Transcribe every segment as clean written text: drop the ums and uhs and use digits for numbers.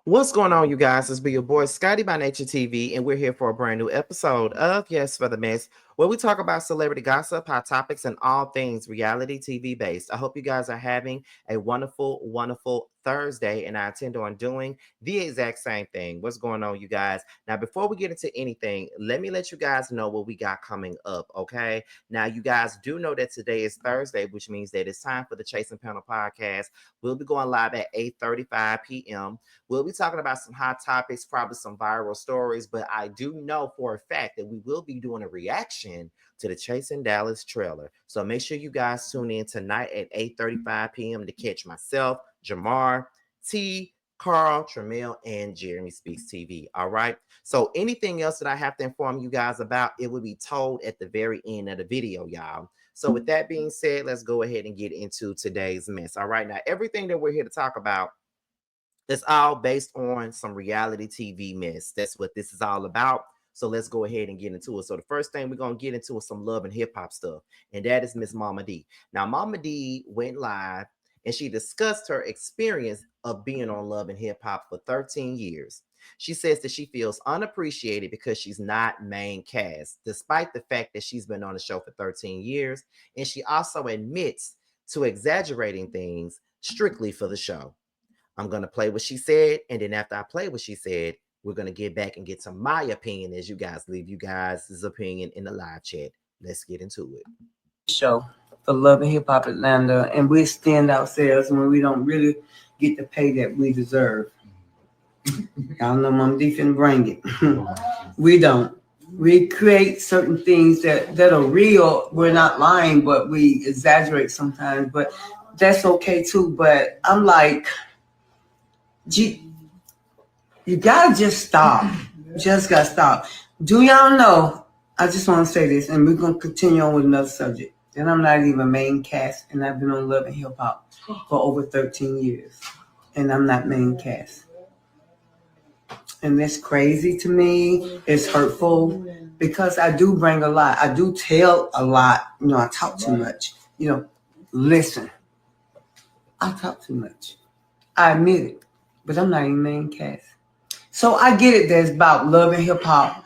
What's going on, you guys? It's be your boy Scotty by Nature TV, and we're here for a brand new episode of Yes for the Mess, where we talk about celebrity gossip, hot topics, and all things reality TV based. I hope you guys are having a wonderful, wonderful Thursday, and I intend on doing the exact same thing. What's going on, you guys? Now, before we get into anything, let me let you guys know what we got coming up, okay? Now, you guys do know that today is Thursday, which means that it's time for the Chasing Panel podcast. We'll be going live at 8:35 p.m. We'll be talking about some hot topics, probably some viral stories, but I do know for a fact that we will be doing a reaction to the Chasing Dallas trailer. So make sure you guys tune in tonight at 8:35 p.m. to catch myself, Jamar, T, Carl, Tramiel, and Jeremy Speaks TV. All right. So anything else that I have to inform you guys about, it will be told at the very end of the video, y'all. So with that being said, let's go ahead and get into today's mess. All right. Now, everything that we're here to talk about, it's all based on some reality TV mess. That's what this is all about. So let's go ahead and get into it. So the first thing we're gonna get into is some love and hip hop stuff, and that is Miss Momma D. Now, Momma D went live and she discussed her experience of being on Love and Hip Hop for 13 years. She says that she feels unappreciated because she's not main cast, despite the fact that she's been on the show for 13 years. And she also admits to exaggerating things strictly for the show. I'm going to play what she said. And then after I play what she said, we're going to get back and get to my opinion as you guys leave you guys' opinion in the live chat. Let's get into it. Show for Love and Hip Hop Atlanta, and we extend ourselves when we don't really get the pay that we deserve. Y'all know Mom D finna bring it. We don't. We create certain things that are real. We're not lying, but we exaggerate sometimes. But that's okay too. But I'm like, you gotta just stop. Just gotta stop. Do y'all know? I just want to say this, and we're gonna continue on with another subject. And I'm not even main cast, and I've been on Love and Hip Hop for over 13 years, and I'm not main cast. And that's crazy to me. It's hurtful because I do bring a lot. I do tell a lot. I talk too much. Listen, I talk too much. I admit it, but I'm not even main cast. So I get it that it's about love and hip hop,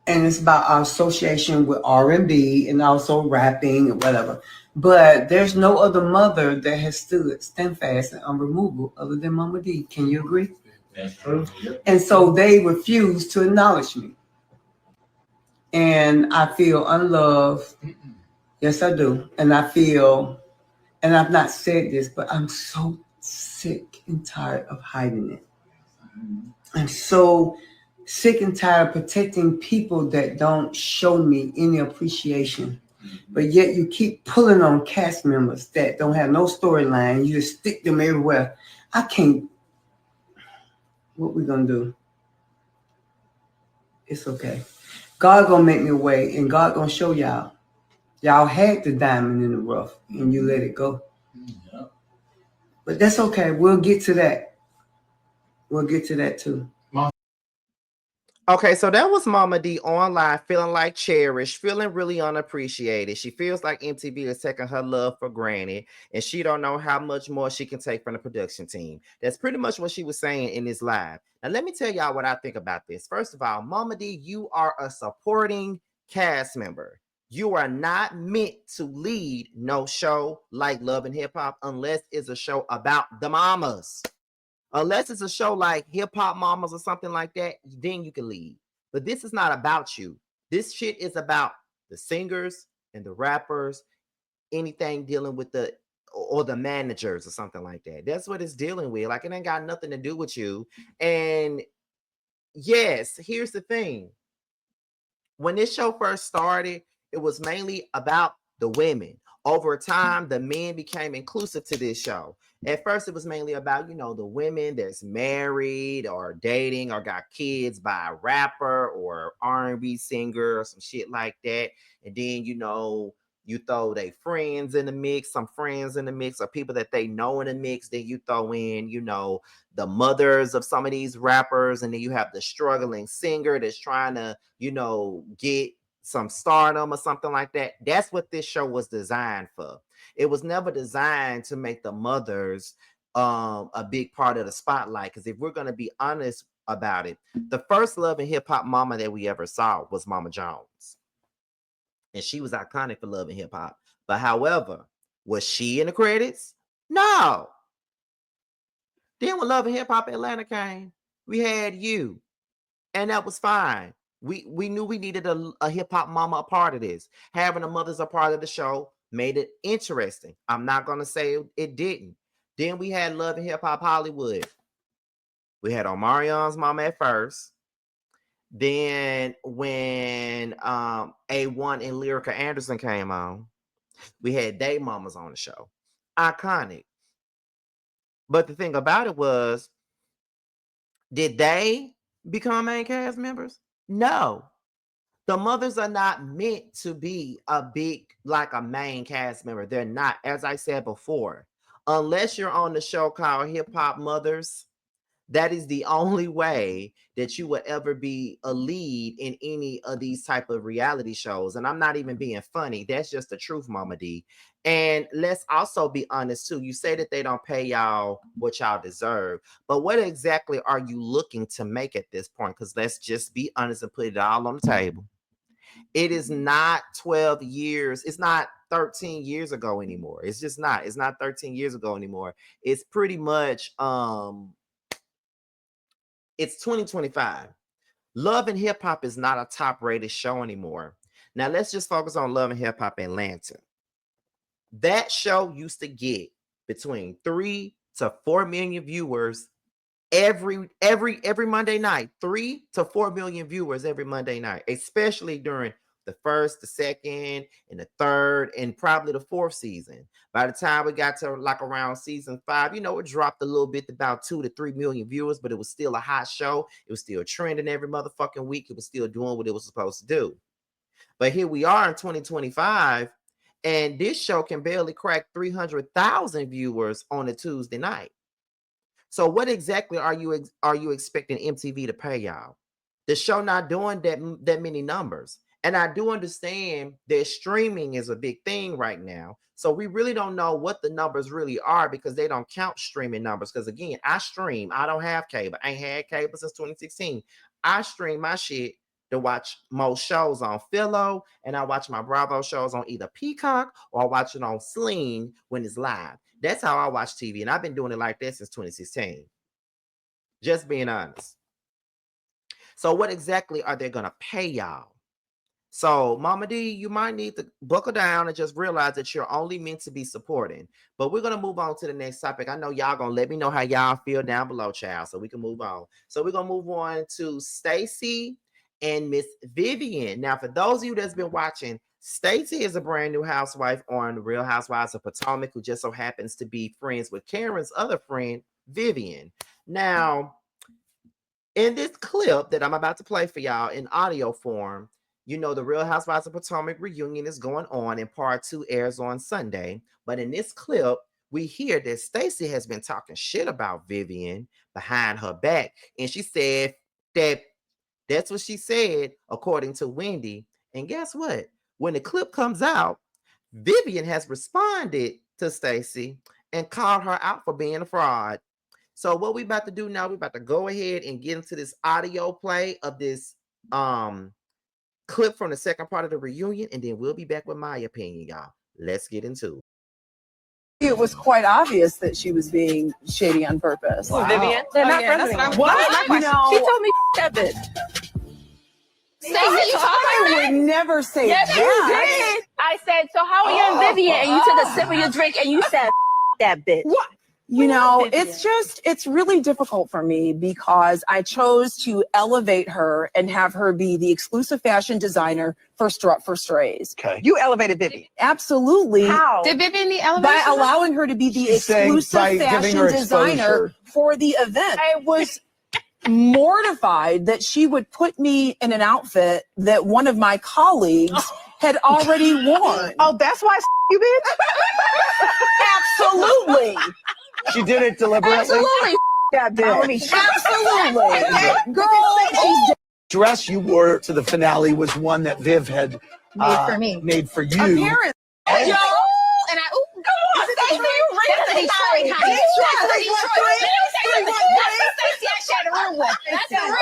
and it's about our association with R&B and also rapping and whatever. But there's no other mother that has stood steadfast and unremovable other than Mama D. Can you agree? That's true. And so they refuse to acknowledge me. And I feel unloved. Yes, I do. And I feel, and I've not said this, but I'm so sick and tired of hiding it. I'm so sick and tired of protecting people that don't show me any appreciation. But yet you keep pulling on cast members that don't have no storyline. You just stick them everywhere. I can't. What we gonna do? It's okay. God gonna make me a way, and God gonna show y'all. Y'all had the diamond in the rough, and you let it go. Yeah. But that's okay. We'll get to that. We'll get to that too. Okay, so that was Mama D online, feeling like cherished, feeling really unappreciated. She feels like MTV is taking her love for granted, and she don't know how much more she can take from the production team. That's pretty much what she was saying in this live. Now, let me tell y'all what I think about this. First of all, Mama D, you are a supporting cast member. You are not meant to lead no show like Love and Hip Hop unless it's a show about the mamas. Unless it's a show like Hip Hop Mamas or something like that, then you can leave. But this is not about you. This shit is about the singers and the rappers, anything dealing with the managers or something like that. That's what it's dealing with. Like, it ain't got nothing to do with you. And yes, here's the thing. When this show first started, it was mainly about the women. Over time, the men became inclusive to this show. At first, it was mainly about, the women that's married or dating or got kids by a rapper or R&B singer or some shit like that. And then, you throw their friends in the mix, some friends in the mix, or people that they know in the mix. Then you throw in, the mothers of some of these rappers. And then you have the struggling singer that's trying to, get some stardom or something like that. That's what this show was designed for. It was never designed to make the mothers a big part of the spotlight. Because if we're gonna be honest about it, the first Love and Hip Hop mama that we ever saw was Mama Jones, and she was iconic for Love and Hip Hop. But however, was she in the credits? No. Then when Love and Hip Hop Atlanta came, we had you, and that was fine. We knew we needed a hip hop mama a part of this. Having the mothers a part of the show made it interesting. I'm not gonna say it didn't. Then we had Love and Hip Hop Hollywood. We had Omarion's mama at first. Then when A1 and Lyrica Anderson came on, we had they mamas on the show. Iconic. But the thing about it was, did they become main cast members? No. The mothers are not meant to be a big, like a main cast member. They're not, as I said before. Unless you're on the show called Hip Hop Mothers, that is the only way that you would ever be a lead in any of these type of reality shows. And I'm not even being funny. That's just the truth, Mama D. And let's also be honest too. You say that they don't pay y'all what y'all deserve, but what exactly are you looking to make at this point? Because let's just be honest and put it all on the table. It is not 12 years. It's not 13 years ago anymore. It's just not. It's not 13 years ago anymore. It's pretty much it's 2025. Love and Hip Hop is not a top rated show anymore. Now let's just focus on Love and Hip Hop Atlanta. That show used to get between 3 to 4 million viewers every Monday night. 3 to 4 million viewers every Monday night, especially during the first, the second, and the third, and probably the fourth season. By the time we got to like around season 5, it dropped a little bit to about 2 to 3 million viewers, but it was still a hot show. It was still trending every motherfucking week. It was still doing what it was supposed to do. But here we are in 2025, and this show can barely crack 300,000 viewers on a Tuesday night. So what exactly are you expecting MTV to pay y'all? The show not doing that many numbers. And I do understand that streaming is a big thing right now. So we really don't know what the numbers really are because they don't count streaming numbers. Because again, I stream. I don't have cable. I ain't had cable since 2016. I stream my shit to watch most shows on Philo, and I watch my Bravo shows on either Peacock or I watch it on Sling when it's live. That's how I watch TV, and I've been doing it like that since 2016. Just being honest. So what exactly are they going to pay y'all? So, Mama D, you might need to buckle down and just realize that you're only meant to be supporting. But we're going to move on to the next topic. I know y'all going to let me know how y'all feel down below, child, so we can move on. So we're going to move on to Stacey and Miss Vivian. Now, for those of you that's been watching, Stacey is a brand new housewife on Real Housewives of Potomac who just so happens to be friends with Karen's other friend, Vivian. Now, in this clip that I'm about to play for y'all in audio form, the Real Housewives of Potomac reunion is going on and part 2 airs on Sunday. But in this clip, we hear that Stacey has been talking shit about Vivian behind her back. And she said that's what she said, according to Wendy. And guess what? When the clip comes out, Vivian has responded to Stacey and called her out for being a fraud. So what we about to do now, we're about to go ahead and get into this audio play of this clip from the second part of the reunion, and then we'll be back with my opinion, y'all. Let's get into it. It was quite obvious that she was being shady on purpose. Wow. Vivian? They're not friends anymore. What? She told me that bitch. Stacey, you I would never say yes, that. You did. I said, so how are you and Vivian? And you took a sip of your drink and you said, that bitch. What? It's really difficult for me because I chose to elevate her and have her be the exclusive fashion designer for Strays. Okay. You elevated Vivian. Absolutely. How? Did Vivian need elevation? By allowing her to be the exclusive fashion designer for the event. I was mortified that she would put me in an outfit that one of my colleagues had already worn. Oh, that's why you bitch? Absolutely. She did it deliberately? Absolutely. That bitch. Absolutely. Girl, she's dress you wore to the finale was one that Viv had made for me. Made for you. apparently. Yo, and I, come on, Stacey, you really sorry, honey. Stacey I shared a room with. That's the real.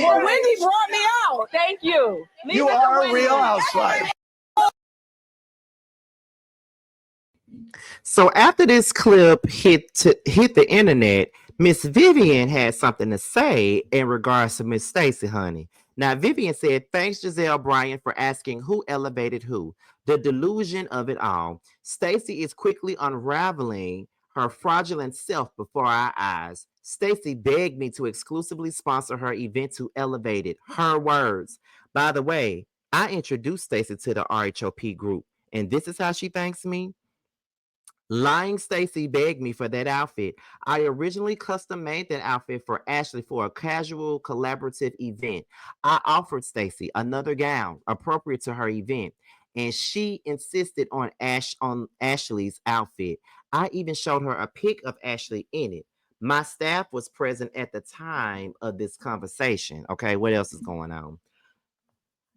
Well, Wendy brought me out. Thank you. You are a real housewife. So after this clip hit the internet, Miss Vivian had something to say in regards to Miss Stacey, honey. Now, Vivian said, thanks, Giselle Bryant, for asking who elevated who. The delusion of it all. Stacey is quickly unraveling her fraudulent self before our eyes. Stacey begged me to exclusively sponsor her event to elevate it. Her words. By the way, I introduced Stacey to the RHOP group, and this is how she thanks me. Lying Stacey begged me for that outfit. I originally custom made that outfit for Ashley for a casual collaborative event. I offered Stacey another gown appropriate to her event, and she insisted on Ashley's outfit. I even showed her a pic of Ashley in it. My staff was present at the time of this conversation. Okay, what else is going on?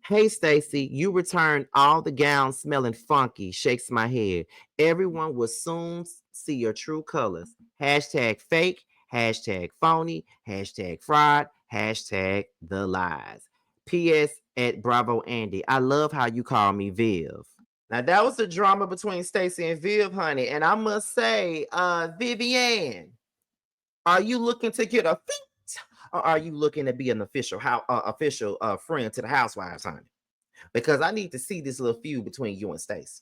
Hey, Stacey, you returned all the gowns smelling funky, shakes my head. Everyone will soon see your true colors. Hashtag fake, hashtag phony, hashtag fraud, hashtag the lies. P.S. at Bravo Andy. I love how you call me Viv. Now, that was the drama between Stacey and Viv, honey. And I must say, Vivian, are you looking to get a feat? Or are you looking to be an official friend to the housewives, honey? Because I need to see this little feud between you and Stacey.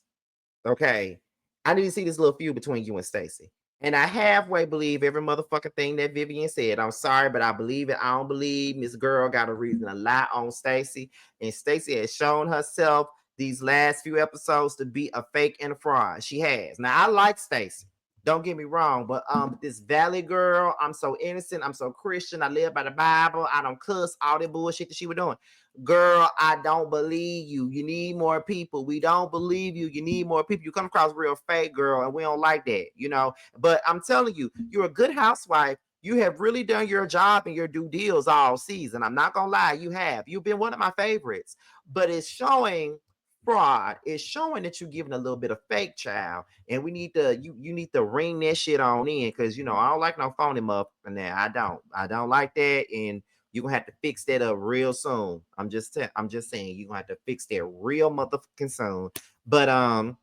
Okay? I need to see this little feud between you and Stacey. And I halfway believe every motherfucking thing that Vivian said. I'm sorry, but I believe it. I don't believe Miss Girl got a reason to lie on Stacey. And Stacey has shown herself these last few episodes to be a fake and a fraud. She has. Now, I like Stacey. Don't get me wrong, but this Valley girl, I'm so innocent, I'm so Christian, I live by the Bible, I don't cuss, all that bullshit that she was doing. Girl, I don't believe you. You need more people. We don't believe you. You need more people. You come across real fake, girl, and we don't like that, you know. But I'm telling you, you're a good housewife. You have really done your job and your due deals all season. I'm not gonna lie, you have. You've been one of my favorites, but it's showing fraud. It's showing that you're giving a little bit of fake, child, and we need to you need to ring that shit on in, because you know I don't like no phony motherfucker. Now I don't like that, and you're gonna have to fix that up real soon. I'm just saying you're gonna have to fix that real motherfucking soon. But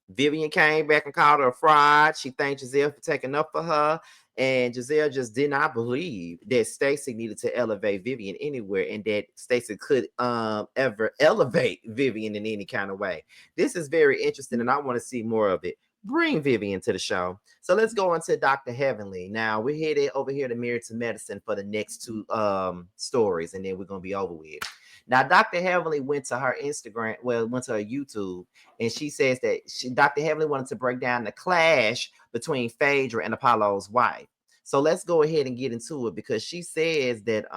Vivian came back and called her a fraud. She thanked Giselle for taking up for her. And Giselle just did not believe that Stacey needed to elevate Vivian anywhere, and that Stacey could ever elevate Vivian in any kind of way. This is very interesting, and I want to see more of it. Bring Vivian to the show. So let's go into Dr. Heavenly. Now we're headed over here to Married to Medicine for the next two stories, and then we're gonna be over with. Now, Dr. Heavenly went to her Instagram, went to her YouTube, and she says that Dr. Heavenly wanted to break down the clash between Phaedra and Apollo's wife. So let's go ahead and get into it, because she says that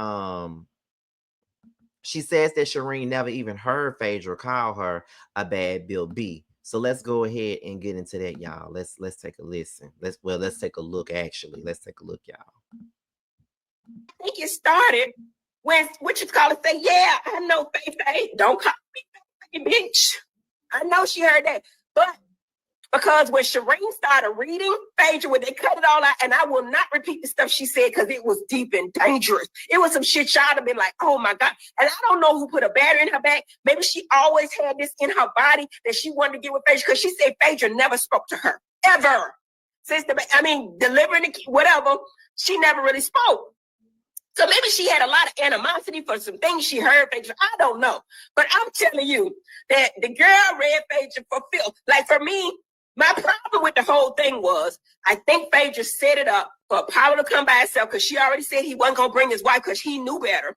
Shireen never even heard Phaedra call her a bad Bill B. So let's go ahead and get into that, y'all. Let's take a listen. Let's take a look, actually. Let's take a look, y'all. I think it started when what you call it say, yeah, I know Faye, don't call me bitch. I know she heard that. But because when Shireen started reading Phaedra, when they cut it all out, and I will not repeat the stuff she said because it was deep and dangerous. It was some shit y'all have been like, oh my God. And I don't know who put a battery in her back. Maybe she always had this in her body that she wanted to get with Phaedra, because she said Phaedra never spoke to her, ever. Since delivering the whatever, she never really spoke. So maybe she had a lot of animosity for some things she heard Phaedra. I don't know. But I'm telling you that the girl read Phaedra for filth. Like for me, my problem with the whole thing was, I think Phaedra set it up for Apollo to come by himself, because she already said he wasn't going to bring his wife because he knew better.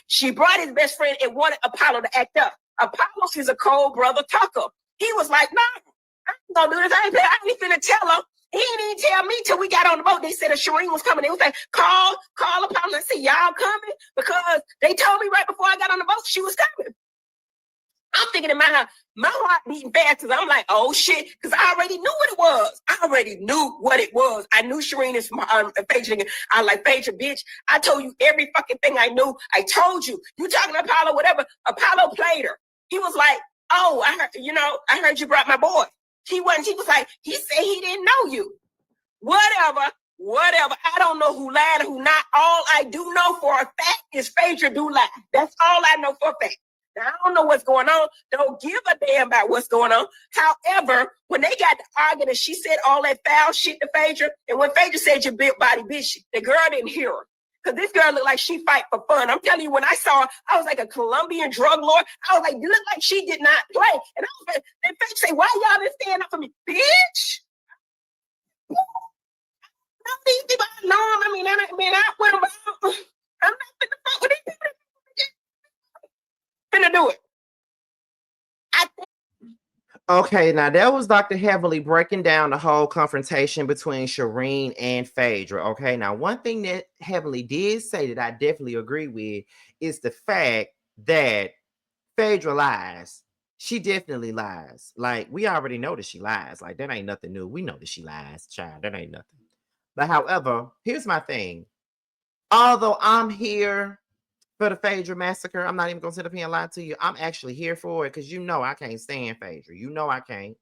She brought his best friend and wanted Apollo to act up. Apollo is a cold brother talker. He was like, no, I ain't going to do this. I ain't finna tell her. He didn't even tell me till we got on the boat. They said a Shireen was coming. They was like, call Apollo and say, y'all coming? Because they told me right before I got on the boat she was coming. I'm thinking in my heart beating fast, because I'm like, oh shit, because I already knew what it was. I knew Shireen is Phaedra. I like, Phaedra, bitch, I told you every fucking thing I knew. I told you. You talking to Apollo, whatever. Apollo played her. He was like, oh, I heard you brought my boy. He wasn't. He was like, he said he didn't know you. Whatever. I don't know who lied and who not. All I do know for a fact is Phaedra do lie. That's all I know for a fact. Now, I don't know what's going on. Don't give a damn about what's going on. However, when they got to arguing and she said all that foul shit to Phaedra, and when Phaedra said your big body bitch, the girl didn't hear her. Because this girl looked like she fight for fun. I'm telling you, when I saw her, I was like a Colombian drug lord. I was like, you look like she did not play. And I was like, and Phaedra say, why y'all didn't stand up for me? Bitch! These people I know them. I mean, I went about. I'm not finna fuck with these people. Finna do it. Okay, now that was Dr. Heavily breaking down the whole confrontation between Shireen and Phaedra. Okay, now one thing that Heavily did say that I definitely agree with is the fact that Phaedra lies. She definitely lies. Like, we already know that she lies. Like, that ain't nothing new. We know that she lies, child. That ain't nothing. But however, here's my thing. Although I'm here for the Phaedra massacre, I'm not even going to sit up here and lie to you. I'm actually here for it because you know I can't stand Phaedra. You know I can't.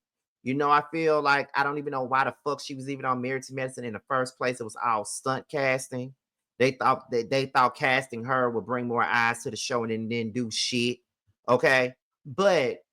You know I feel like I don't even know why the fuck she was even on Married to Medicine in the first place. It was all stunt casting. They thought casting her would bring more eyes to the show and then didn't do shit. Okay? But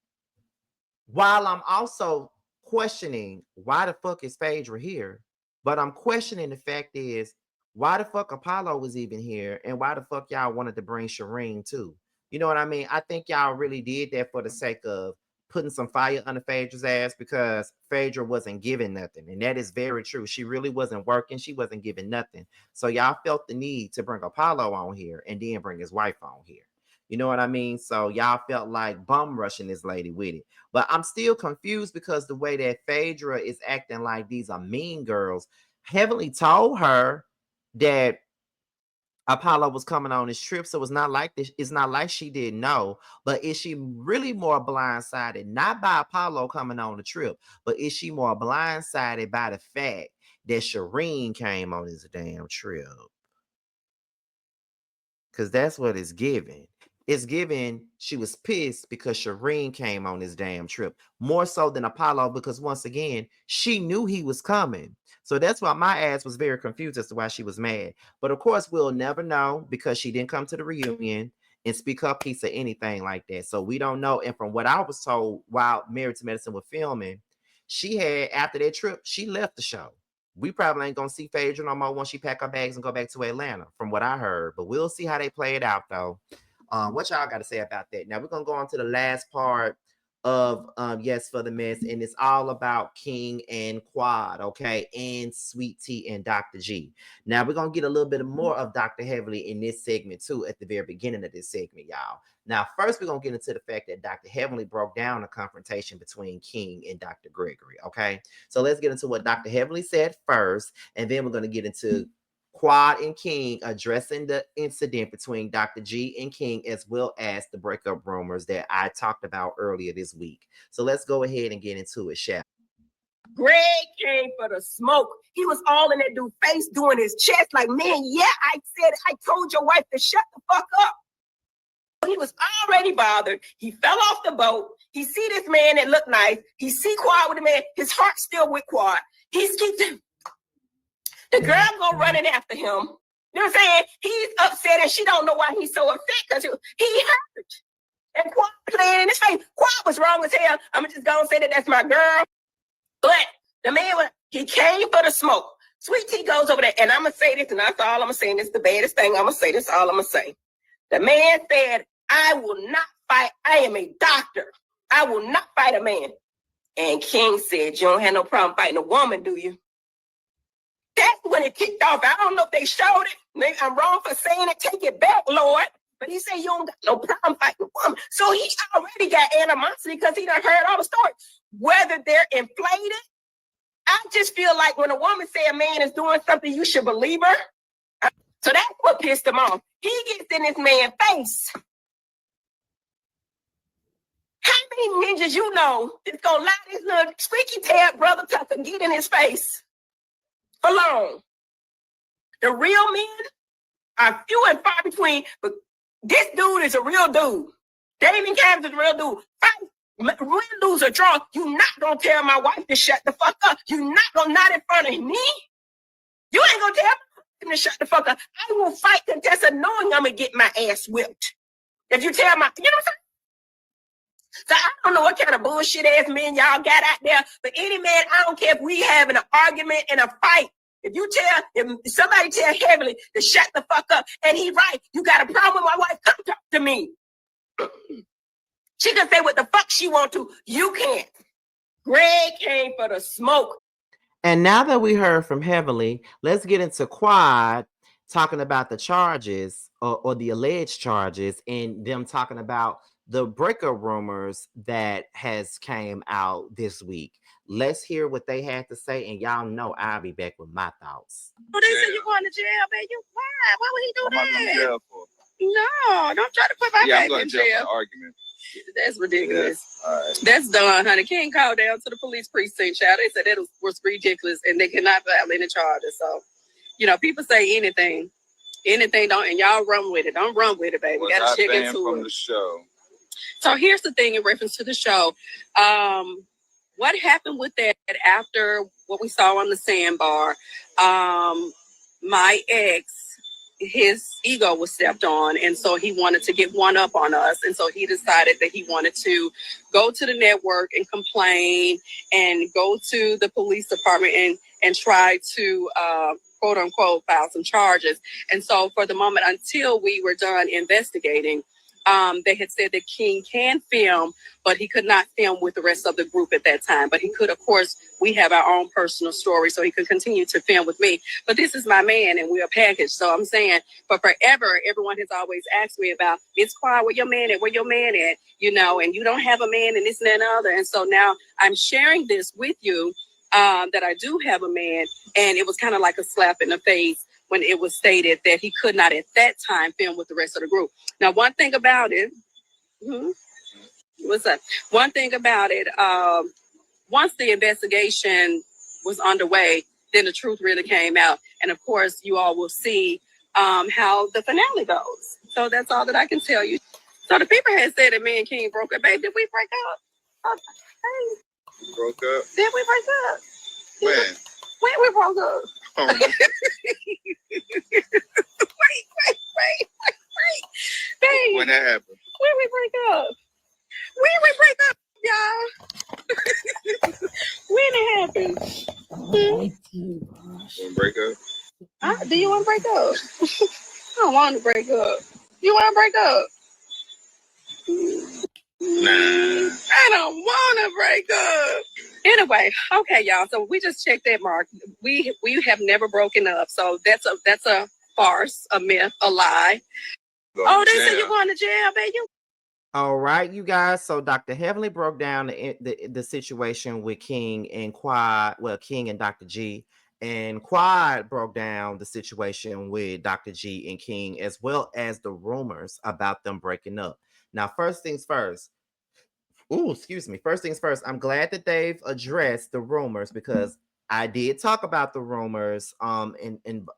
while I'm also questioning why the fuck is Phaedra here, but I'm questioning the fact is why the fuck Apollo was even here and why the fuck y'all wanted to bring Shireen too. You know what I mean? I think y'all really did that for the sake of putting some fire under Phaedra's ass because Phaedra wasn't giving nothing. And that is very true. She really wasn't working. She wasn't giving nothing. So y'all felt the need to bring Apollo on here and then bring his wife on here. You know what I mean? So y'all felt like bum rushing this lady with it. But I'm still confused because the way that Phaedra is acting like these are mean girls. Heavily told her that Apollo was coming on his trip, so it's not like this. It's not like she didn't know. But is she really more blindsided, not by Apollo coming on the trip, but is she more blindsided by the fact that Shireen came on his damn trip? Because that's what it's giving. It's given she was pissed because Shireen came on this damn trip, more so than Apollo, because once again, she knew he was coming. So that's why my ass was very confused as to why she was mad. But of course, we'll never know because she didn't come to the reunion and speak her piece or anything like that. So we don't know. And from what I was told while Married to Medicine was filming, she had, after that trip, she left the show. We probably ain't gonna see Phaedra no more once she pack her bags and go back to Atlanta, from what I heard. But we'll see how they play it out, though. What y'all got to say about that? Now we're gonna go on to the last part of Yes for the Mess, and it's all about King and Quad, okay, and Sweet Tea and Dr. G. Now we're gonna get a little bit more of Dr. Heavily in this segment too, at the very beginning of this segment, y'all. Now, first we're gonna get into the fact that Dr. Heavily broke down a confrontation between King and Dr. Gregory. Okay, so let's get into what Dr. Heavily said first, and then we're gonna get into Quad and King addressing the incident between Dr. G and King, as well as the breakup rumors that I talked about earlier this week. So let's go ahead and get into it, shall we? Greg came for the smoke. He was all in that dude's face doing his chest like, man, yeah, I told your wife to shut the fuck up. He was already bothered. He fell off the boat. He see this man that looked nice. He see Quad with the man. His heart's still with Quad. He's keeping the girl go running after him. You know what I'm saying? He's upset and she don't know why he's so upset because he hurt. And Quad playing in his face. Quad was wrong as hell. I'm just gonna say that's my girl. But the man, he came for the smoke. Sweet Tea goes over there, and I'm gonna say this, and that's all I'm gonna say. And this is the baddest thing I'm gonna say. This is all I'm gonna say. The man said, I will not fight. I am a doctor. I will not fight a man. And King said, you don't have no problem fighting a woman, do you? That's when it kicked off. I don't know if they showed it. Maybe I'm wrong for saying it. Take it back, Lord. But he said, you don't got no problem fighting a woman. So he already got animosity because he done heard all the stories. Whether they're inflated, I just feel like when a woman say a man is doing something, you should believe her. So that's what pissed him off. He gets in this man's face. How many ninjas you know that's gonna lie this little squeaky tail brother Tucker get in his face for long? The real men are few and far between, but this dude is a real dude. Damien Cameron is a real dude. win, lose, or draw, you not gonna tell my wife to shut the fuck up. You not gonna, not in front of me. You ain't gonna tell me to shut the fuck up. I will fight Contessa knowing I'm gonna get my ass whipped. If you tell my, you know what I'm saying? So I don't know what kind of bullshit ass men y'all got out there, but any man, I don't care if we having an argument and a fight. If somebody tell Heavenly to shut the fuck up, and he right, you got a problem with my wife, come talk to me. She can say what the fuck she want to. You can't. Greg came for the smoke. And now that we heard from Heavenly, let's get into Quad talking about the charges or the alleged charges, and them talking about the breakup rumors that has came out this week. Let's hear what they had to say, and y'all know I'll be back with my thoughts. Oh, they said you going to jail, man. Why? Why would he do that? Going to jail for? No, don't try to put my baby in jail. For argument. That's ridiculous. Right. That's done, honey. King called down to the police precinct, child. They said that was ridiculous, and they cannot file any charges. So, people say anything, don't, and y'all run with it. Don't run with it, baby. Was Gotta check banned into from it. The show. So here's the thing in reference to the show. What happened with that after what we saw on the sandbar? My ex, his ego was stepped on, and so he wanted to get one up on us, and so he decided that he wanted to go to the network and complain and go to the police department and try to quote unquote file some charges. And so for the moment, until we were done investigating, they had said that King can film, but he could not film with the rest of the group at that time. But he could, of course, we have our own personal story, so he could continue to film with me. But this is my man, and we're a package. So I'm saying, for forever, everyone has always asked me about, it's quiet, where your man at? Where your man at? And you don't have a man, and this and that and other. And so now I'm sharing this with you, that I do have a man, and it was kind of like a slap in the face when it was stated that he could not at that time film with the rest of the group. Now, one thing about it, what's up? One thing about it, once the investigation was underway, then the truth really came out. And of course, you all will see how the finale goes. So that's all that I can tell you. So the people had said that me and King broke up. Babe, did we break up? Hey. Broke up? Did we break up? When? When we broke up? Oh. Wait. Babe, When that happened? when we break up? When we break up, y'all? When it happened? When break up? Do you want to break up? I don't want to break up. You want to break up? Nah. I don't want to break up. Anyway, okay, y'all. So we just checked that mark. We have never broken up. So that's a farce, a myth, a lie. Oh, they said you're going to jail, baby. All right, you guys. So Dr. Heavenly broke down the situation with King and Quad. Well, King and Dr. G. And Quad broke down the situation with Dr. G and King, as well as the rumors about them breaking up. Now, first things first. First things first. I'm glad that they've addressed the rumors, because I did talk about the rumors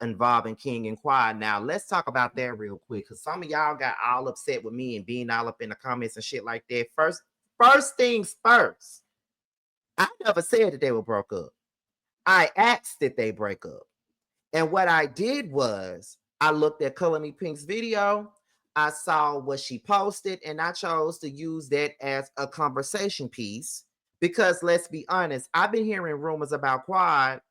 involving King and Quad. Now let's talk about that real quick, because some of y'all got all upset with me and being all up in the comments and shit like that. First things first. I never said that they were broke up. I asked that they break up. And what I did was I looked at Color Me Pink's video. I saw what she posted, and I chose to use that as a conversation piece, because let's be honest, I've been hearing rumors about Quad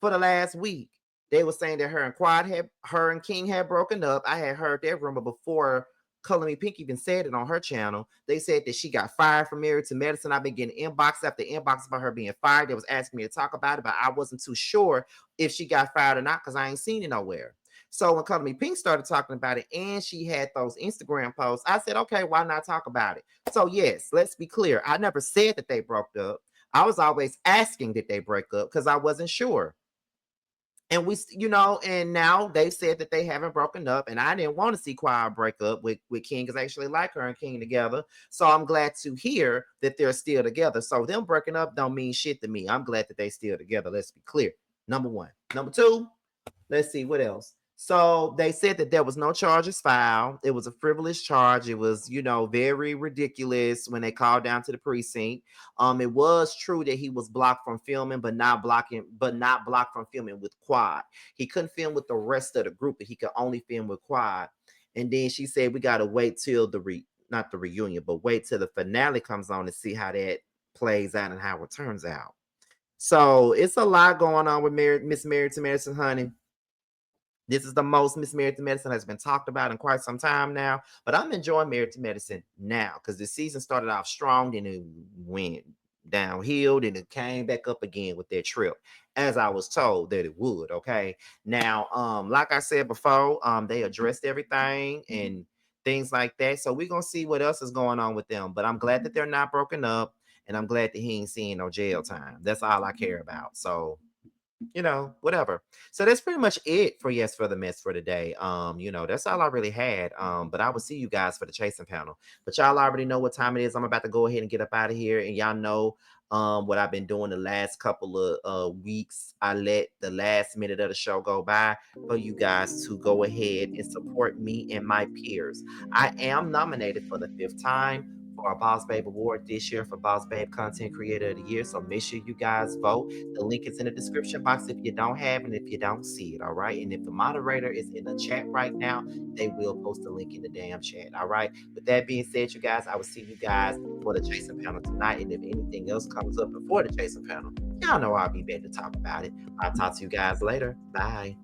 for the last week. They were saying that her and King had broken up. I had heard that rumor before Color Me Pink even said it on her channel. They said that she got fired from Married to Medicine. I've been getting inbox after inbox about her being fired. They was asking me to talk about it, but I wasn't too sure if she got fired or not, because I ain't seen it nowhere. So when Color Me Pink started talking about it, and she had those Instagram posts, I said, okay, why not talk about it? So yes, let's be clear. I never said that they broke up. I was always asking that they break up, because I wasn't sure. And and now they've said that they haven't broken up, and I didn't want to see Quad break up with King, because I actually like her and King together. So I'm glad to hear that they're still together. So them breaking up don't mean shit to me. I'm glad that they still together. Let's be clear. Number one. Number two, let's see what else. So they said that there was no charges filed. It was a frivolous charge. It was, very ridiculous when they called down to the precinct. It was true that he was blocked from filming, but not blocked from filming with Quad. He couldn't film with the rest of the group, but he could only film with Quad. And then she said we gotta wait till not the reunion, but wait till the finale comes on to see how that plays out and how it turns out. So it's a lot going on with Miss Married to Medicine, honey. This is the most Miss Married to Medicine has been talked about in quite some time now. But I'm enjoying Married to Medicine now because the season started off strong and it went downhill and it came back up again with their trip, as I was told that it would. Okay. Now, like I said before, they addressed everything and things like that. So we're gonna see what else is going on with them. But I'm glad that they're not broken up, and I'm glad that he ain't seeing no jail time. That's all I care about. So whatever. So that's pretty much it for Yes for the Mess for today. That's all I really had. But I will see you guys for the chasing panel. But y'all already know what time it is. I'm about to go ahead and get up out of here. And y'all know what I've been doing the last couple of weeks. I let the last minute of the show go by for you guys to go ahead and support me and my peers. I am nominated for the 5th time for a Boss Babe Award this year for Boss Babe Content Creator of the Year. So make sure you guys vote. The link is in the description box if you don't have it, if you don't see it, all right? And if the moderator is in the chat right now, they will post the link in the damn chat, all right? With that being said, you guys, I will see you guys for the chasing panel tonight. And if anything else comes up before the chasing panel, y'all know I'll be back to talk about it. I'll talk to you guys later. Bye.